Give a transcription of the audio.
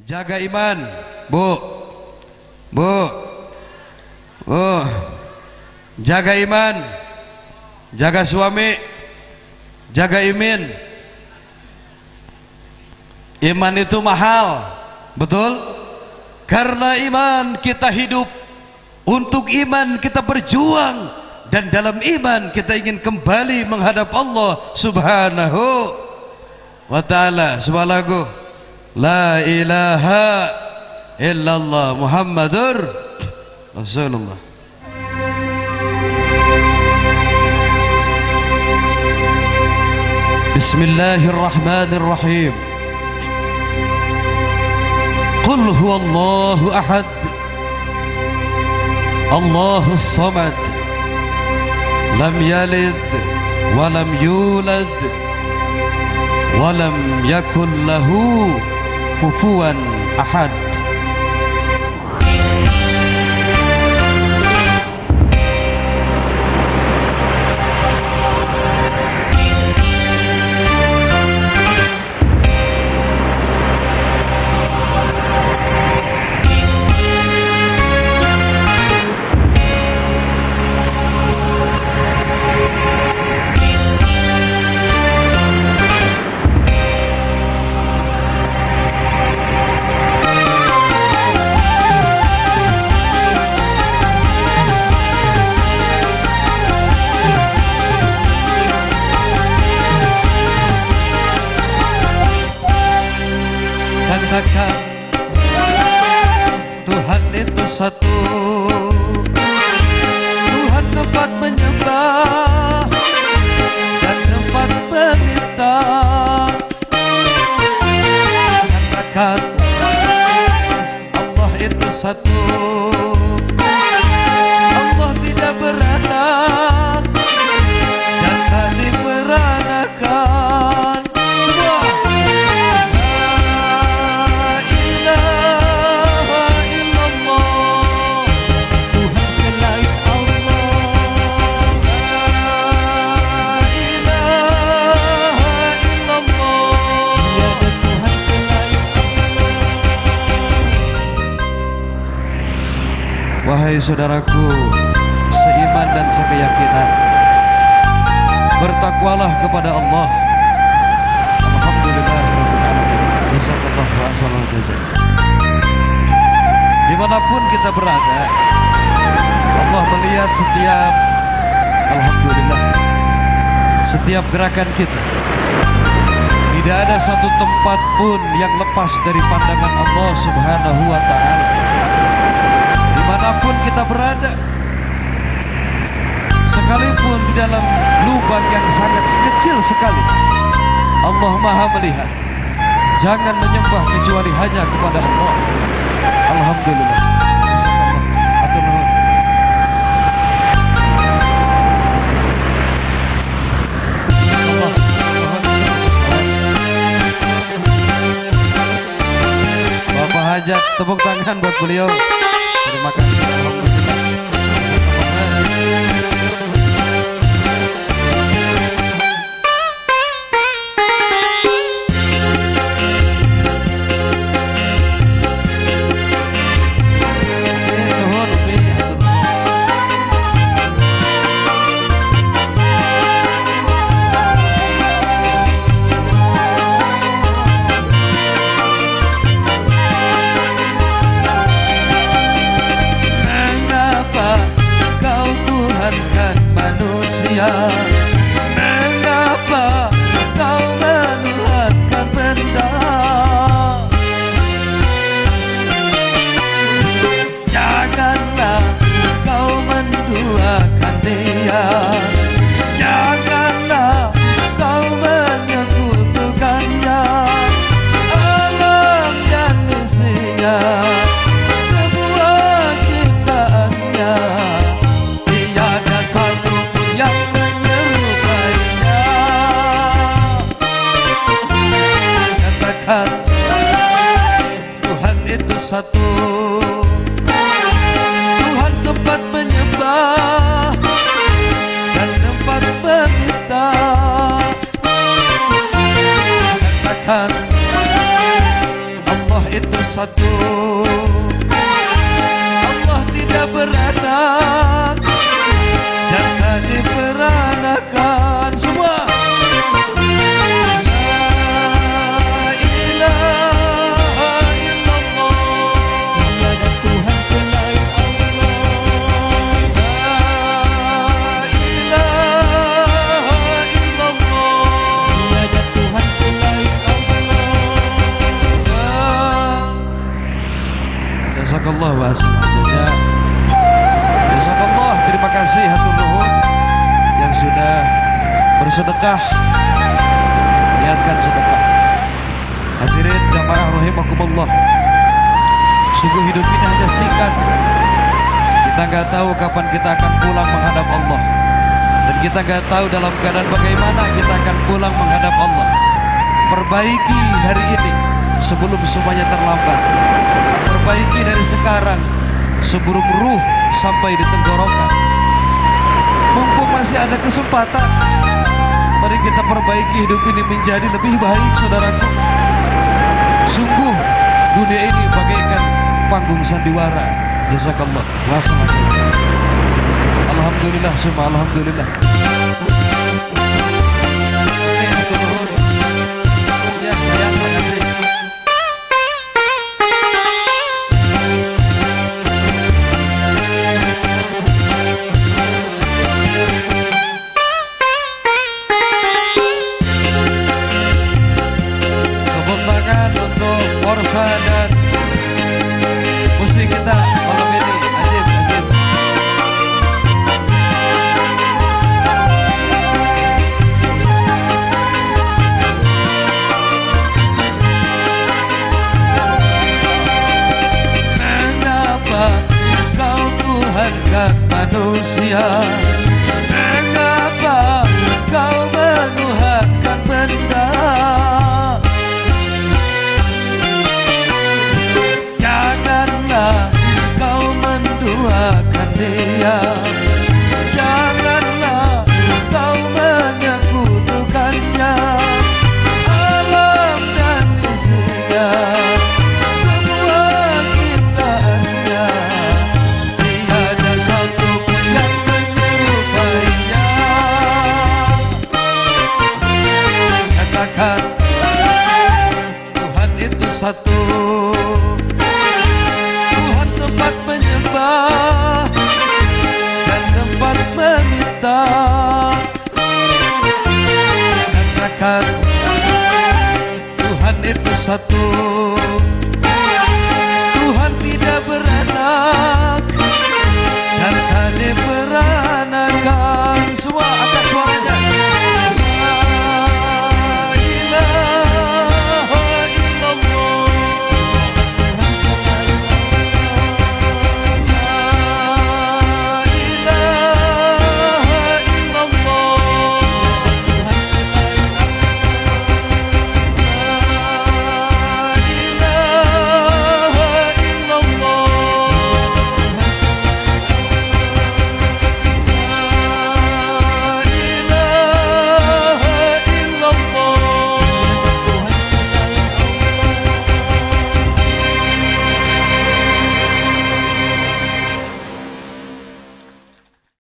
Jaga iman, Bu. Bu. Jaga iman. Jaga suami. Jaga iman. Iman itu mahal. Betul? Karena iman kita hidup. Untuk iman kita berjuang. Dan dalam iman kita ingin kembali menghadap Allah Subhanahu wa ta'ala. Sebuah lagu, La ilaha illallah Muhammadur Rasulullah. Bismillahirrahmanirrahim. Qul huwallahu ahad, Allahus samad, lam yalid walam yulad walam yakun lahu kufuwan ahad. Katakan Tuhan itu satu, Tuhan tempat menyembah dan tempat meminta. Katakan Allah itu satu, Allah tidak beranak dan tak diperanakan. Semua wahai saudaraku seiman dan sekeyakinan, bertakwalah kepada Allah. Alhamdulillahirrahmanirrahim. Jazakallah wa ahsanal jazaa. Dimanapun kita berada, Allah melihat setiap, alhamdulillah, setiap gerakan kita. Tidak ada satu tempat pun yang lepas dari pandangan Allah Subhanahu wa ta'ala. Dimanapun kita berada, sekalipun di dalam lubang yang sangat kecil sekali, Allah maha melihat. Jangan menyembah kecuali hanya kepada Allah. Alhamdulillah. Bapak Hajat, tepuk tangan buat beliau. Terima kasih. Mengapa kau menuhankan benda? Janganlah kau menduakan dia, janganlah kau menyekutukannya. Alam dan isinya, semua ciptaannya, tiada satu yang menyerupainya. Katakan Tuhan itu satu, Tuhan tempat menyembah dan tempat meminta. Katakan Allah itu satu. Allah tidak beranak dan tak diperanakan. Semua Jazakallah wa asma'adanya. Jazakallah, terima kasih hatur nuhun yang sudah bersedekah, niatkan sedekah. Hadirin jamaah rahimakumullah, sungguh hidup ini hanya singkat. Kita nggak tahu kapan kita akan pulang menghadap Allah, dan kita nggak tahu dalam keadaan bagaimana kita akan pulang menghadap Allah. Perbaiki hari ini sebelum semuanya terlambat. Perbaiki dari sekarang sebelum ruh sampai di tenggorokan. Mumpung masih ada kesempatan, mari kita perbaiki hidup ini menjadi lebih baik, saudaraku. Sungguh dunia ini bagaikan panggung sandiwara. Jazakallah wa assalamualaikum. Alhamdulillah, semua alhamdulillah. Dan musik kita malam ini ajib. Mengapa kau Tuhankan manusia? Mengapa kau menuhankan benda? Kau menduakan dia, janganlah kau menyekutukannya. Alam dan isinya, semua ciptaannya, tiada satu pun yang menyerupainya. Katakan Tuhan itu satu, tempat menyembah dan tempat meminta. Katakan Tuhan itu satu.